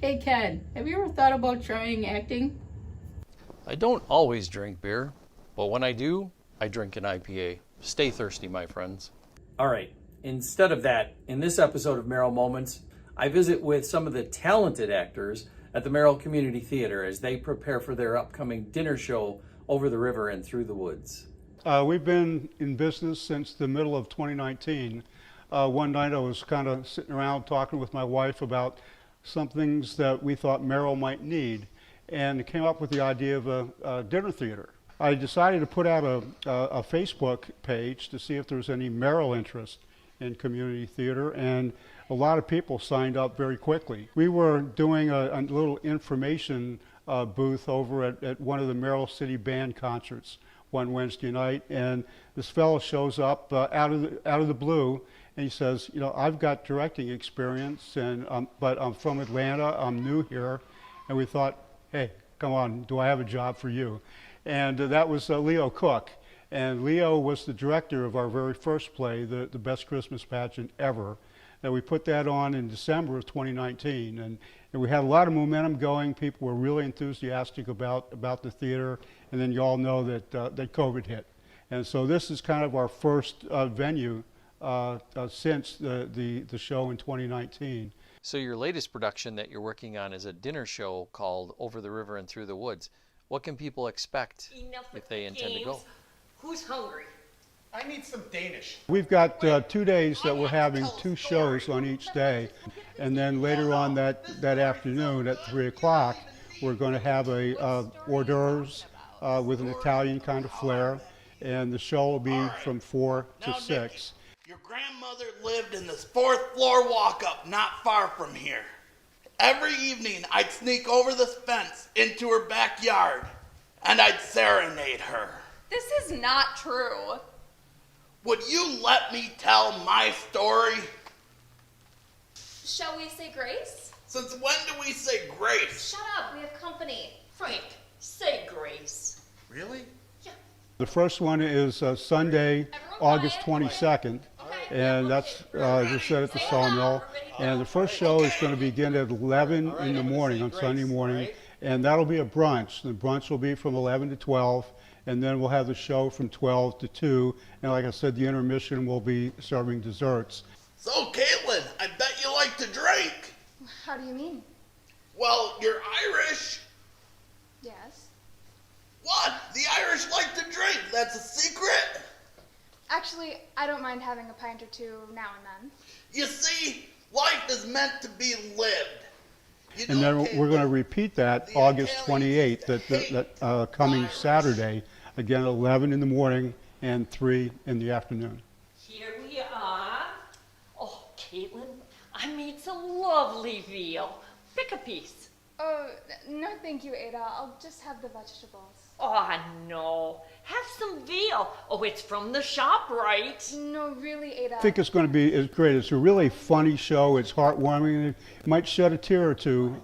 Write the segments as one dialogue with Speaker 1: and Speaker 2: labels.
Speaker 1: Hey Ken, have you ever thought about trying acting?
Speaker 2: I don't always drink beer, but when I do, I drink an IPA. Stay thirsty, my friends.
Speaker 3: All right, instead of that, in this episode of Merrill Moments, I visit with some of the talented actors at the Merrill Community Theater as they prepare for their upcoming dinner show, Over the River and Through the Woods.
Speaker 4: We've been in business since the middle of 2019. One night I was kind of sitting around talking with my wife about some things that we thought Merrill might need, and came up with the idea of a dinner theater. I decided to put out a Facebook page to see if there was any Merrill interest in community theater, and a lot of people signed up very quickly. We were doing a little information booth over at one of the Merrill City Band concerts one Wednesday night, and this fellow shows up out of the blue, and he says, you know, I've got directing experience, and but I'm from Atlanta, I'm new here, and we thought, hey, come on, do I have a job for you? And that was Leo Cook, and Leo was the director of our very first play, the Best Christmas Pageant Ever. And we put that on in December of 2019, and we had a lot of momentum going. People were really enthusiastic about the theater, and then you all know that COVID hit. And so this is kind of our first venue since the show in 2019.
Speaker 2: So your latest production that you're working on is a dinner show called Over the River and Through the Woods. What can people expect if they intend to go?
Speaker 5: Who's hungry?
Speaker 6: I need some Danish.
Speaker 4: We've got 2 days that we're having 2 shows on each day, and then later on that afternoon at 3 o'clock, we're going to have a hors d'oeuvres with an Italian kind of flair, and the show will be from 4 to 6.
Speaker 6: Your grandmother lived in this 4th floor walk-up not far from here. Every evening, I'd sneak over this fence into her backyard, and I'd serenade her.
Speaker 5: This is not true.
Speaker 6: Would you let me tell my story?
Speaker 5: Shall we say grace?
Speaker 6: Since when do we say grace?
Speaker 5: Shut up, we have company. Frank, say grace.
Speaker 6: Really?
Speaker 5: Yeah.
Speaker 4: The first one is Sunday,
Speaker 5: Everyone
Speaker 4: August
Speaker 5: quiet.
Speaker 4: 22nd,
Speaker 5: Okay.
Speaker 4: and that's just said at the Sawmill. And the first show is going to begin at 11 in the morning on Sunday morning, and that'll be a brunch. The brunch will be from 11 to 12, and then we'll have the show from 12 to 2. And like I said, the intermission will be serving desserts.
Speaker 6: So, Caitlin, I bet you like to drink.
Speaker 7: How do you mean?
Speaker 6: Well, you're Irish.
Speaker 7: Yes.
Speaker 6: What? The Irish like to drink. That's a secret?
Speaker 7: Actually, I don't mind having a pint or two now and then.
Speaker 6: You see, life is meant to be lived. You
Speaker 4: And
Speaker 6: know,
Speaker 4: then we're going to
Speaker 6: Caitlin,
Speaker 4: repeat that
Speaker 6: the
Speaker 4: August
Speaker 6: Italians
Speaker 4: 28th,
Speaker 6: hate
Speaker 4: that coming
Speaker 6: Irish.
Speaker 4: Saturday, again at 11 in the morning and 3 in the afternoon.
Speaker 5: Here we are. Oh, Caitlin, I made some lovely veal. Pick a piece.
Speaker 7: Oh, no thank you, Ada. I'll just have the vegetables.
Speaker 5: Oh, no. Have some veal. Oh, it's from the shop, right?
Speaker 7: No, really, Ada.
Speaker 4: I think it's going to be great. It's a really funny show. It's heartwarming. It might shed a tear or two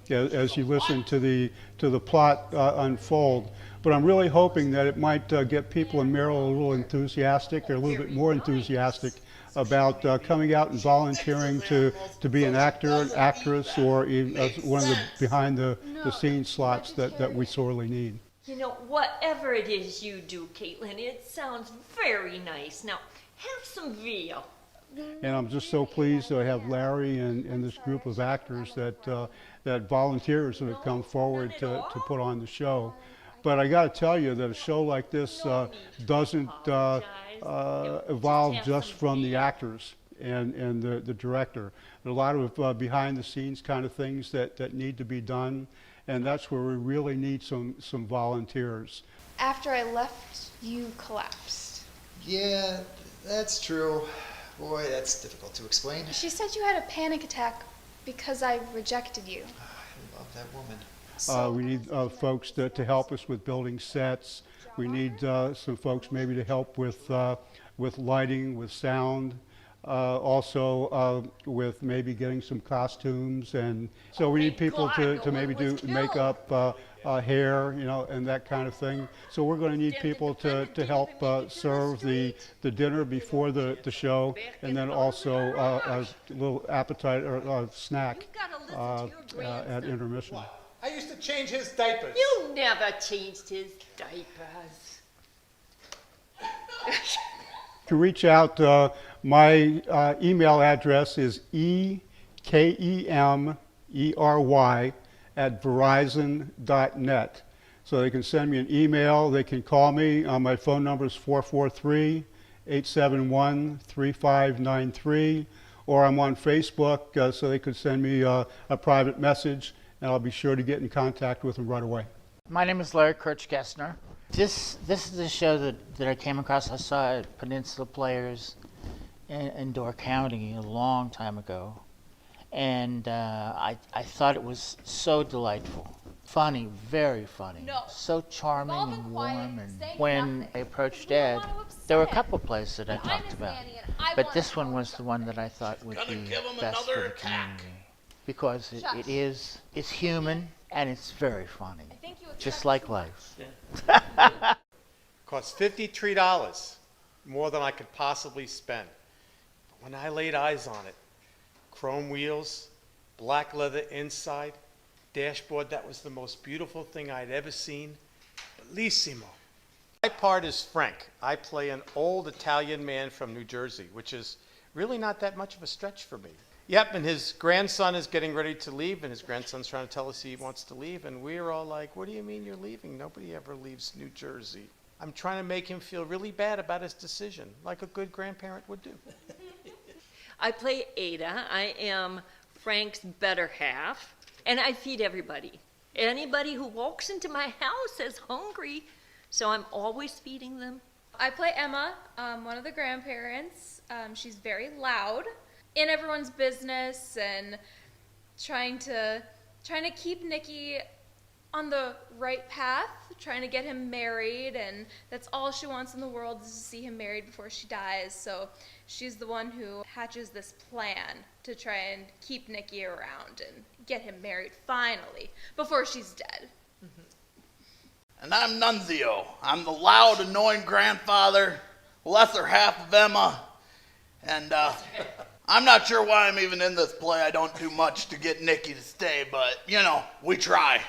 Speaker 4: as you listen to the plot unfold. But I'm really hoping that it might get people in Merrill a little enthusiastic, or a little bit more enthusiastic about coming out and volunteering to be an actor, an actress, or even one of the behind the scenes slots that we sorely need.
Speaker 5: You know, whatever it is you do, Caitlin, it sounds very nice. Now, have some veal.
Speaker 4: And I'm just so pleased that I have Larry and this group of actors that volunteers that have come forward to put on the show. But I got to tell you that a show like this doesn't evolve just from the actors and the director. There are a lot of behind the scenes kind of things that need to be done, and that's where we really need some volunteers.
Speaker 7: After I left, you collapsed.
Speaker 8: Yeah, that's true. Boy, that's difficult to explain.
Speaker 7: She said you had a panic attack because I rejected you.
Speaker 8: I love that woman.
Speaker 4: We need folks to help us with building sets. We need some folks maybe to help with lighting, with sound. Also with maybe getting some costumes, and so we need people to maybe do makeup, hair, and that kind of thing. So we're going to need people to help serve the dinner before the show, and then also a little appetite or snack at intermission.
Speaker 9: I used to change his diapers.
Speaker 5: You never changed his diapers.
Speaker 4: To reach out, my email address is ekemery@verizon.net. So they can send me an email, they can call me. My phone number is 443-871-3593, or I'm on Facebook, so they could send me a private message, and I'll be sure to get in contact with them right away.
Speaker 10: My name is Larry Kirch-Gessner. This is the show that I came across. I saw at Peninsula Players in Door County a long time ago, and I thought it was so delightful. Funny, very funny.
Speaker 7: No.
Speaker 10: So charming and warm. And
Speaker 7: Say
Speaker 10: when
Speaker 7: nothing.
Speaker 10: I approached
Speaker 7: We don't
Speaker 10: Ed,
Speaker 7: want to upset
Speaker 10: there were a
Speaker 7: him.
Speaker 10: couple plays that I
Speaker 7: I'm
Speaker 10: talked
Speaker 7: his
Speaker 10: about,
Speaker 7: nanny and I
Speaker 10: but
Speaker 7: want
Speaker 10: this
Speaker 7: to
Speaker 10: one
Speaker 7: know
Speaker 10: was the one that I thought would
Speaker 6: Gonna
Speaker 10: be
Speaker 6: give him
Speaker 10: best for
Speaker 6: another
Speaker 10: the
Speaker 6: attack.
Speaker 10: community, because
Speaker 7: Shush.
Speaker 10: it's human and it's very funny,
Speaker 7: I think you
Speaker 10: just
Speaker 7: expect
Speaker 10: like
Speaker 7: too
Speaker 10: life.
Speaker 9: Cost $53, more than I could possibly spend. But when I laid eyes on it, chrome wheels, black leather inside, dashboard, that was the most beautiful thing I'd ever seen. Bellissimo. My part is Frank. I play an old Italian man from New Jersey, which is really not that much of a stretch for me. Yep, and his grandson is getting ready to leave, and his grandson's trying to tell us he wants to leave, and we're all like, what do you mean you're leaving? Nobody ever leaves New Jersey. I'm trying to make him feel really bad about his decision, like a good grandparent would do.
Speaker 5: I play Ada. I am Frank's better half, and I feed everybody. Anybody who walks into my house is hungry, so I'm always feeding them.
Speaker 7: I play Emma, one of the grandparents. She's very loud, in everyone's business, and trying to keep Nicky on the right path, trying to get him married, and that's all she wants in the world is to see him married before she dies. So she's the one who hatches this plan to try and keep Nicky around and get him married finally before she's dead.
Speaker 6: And I'm Nunzio. I'm the loud, annoying grandfather, lesser half of Emma. And I'm not sure why I'm even in this play. I don't do much to get Nikki to stay, but, we try.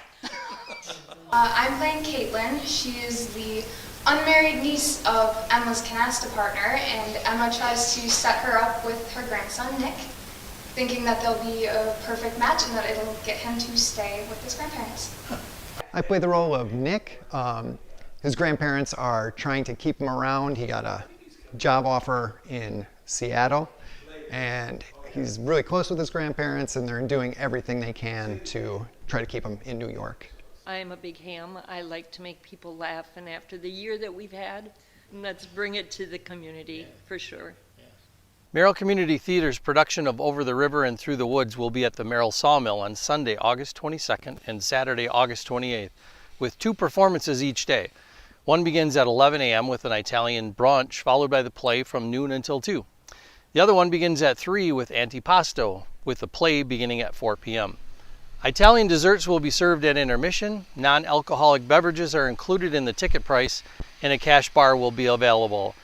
Speaker 7: I'm playing Caitlin. She is the unmarried niece of Emma's canasta partner, and Emma tries to set her up with her grandson, Nick, thinking that they'll be a perfect match and that it'll get him to stay with his grandparents.
Speaker 8: I play the role of Nick. His grandparents are trying to keep him around. He got a job offer in Seattle, and he's really close with his grandparents, and they're doing everything they can to try to keep him in New York.
Speaker 5: I am a big ham. I like to make people laugh, and after the year that we've had, let's bring it to the community for sure.
Speaker 2: Merrill Community Theater's production of Over the River and Through the Woods will be at the Merrill Sawmill on Sunday, August 22nd and Saturday, August 28th, with 2 performances each day. One begins at 11 a.m. with an Italian brunch, followed by the play from noon until 2. The other one begins at 3 with antipasto, with the play beginning at 4 p.m. Italian desserts will be served at intermission. Non-alcoholic beverages are included in the ticket price, and a cash bar will be available.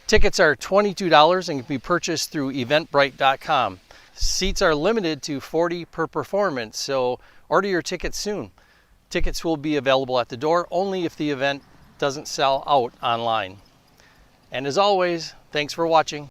Speaker 2: Tickets are $22 and can be purchased through eventbrite.com. Seats are limited to 40 per performance, so order your tickets soon. Tickets will be available at the door only if the event doesn't sell out online. And as always, thanks for watching.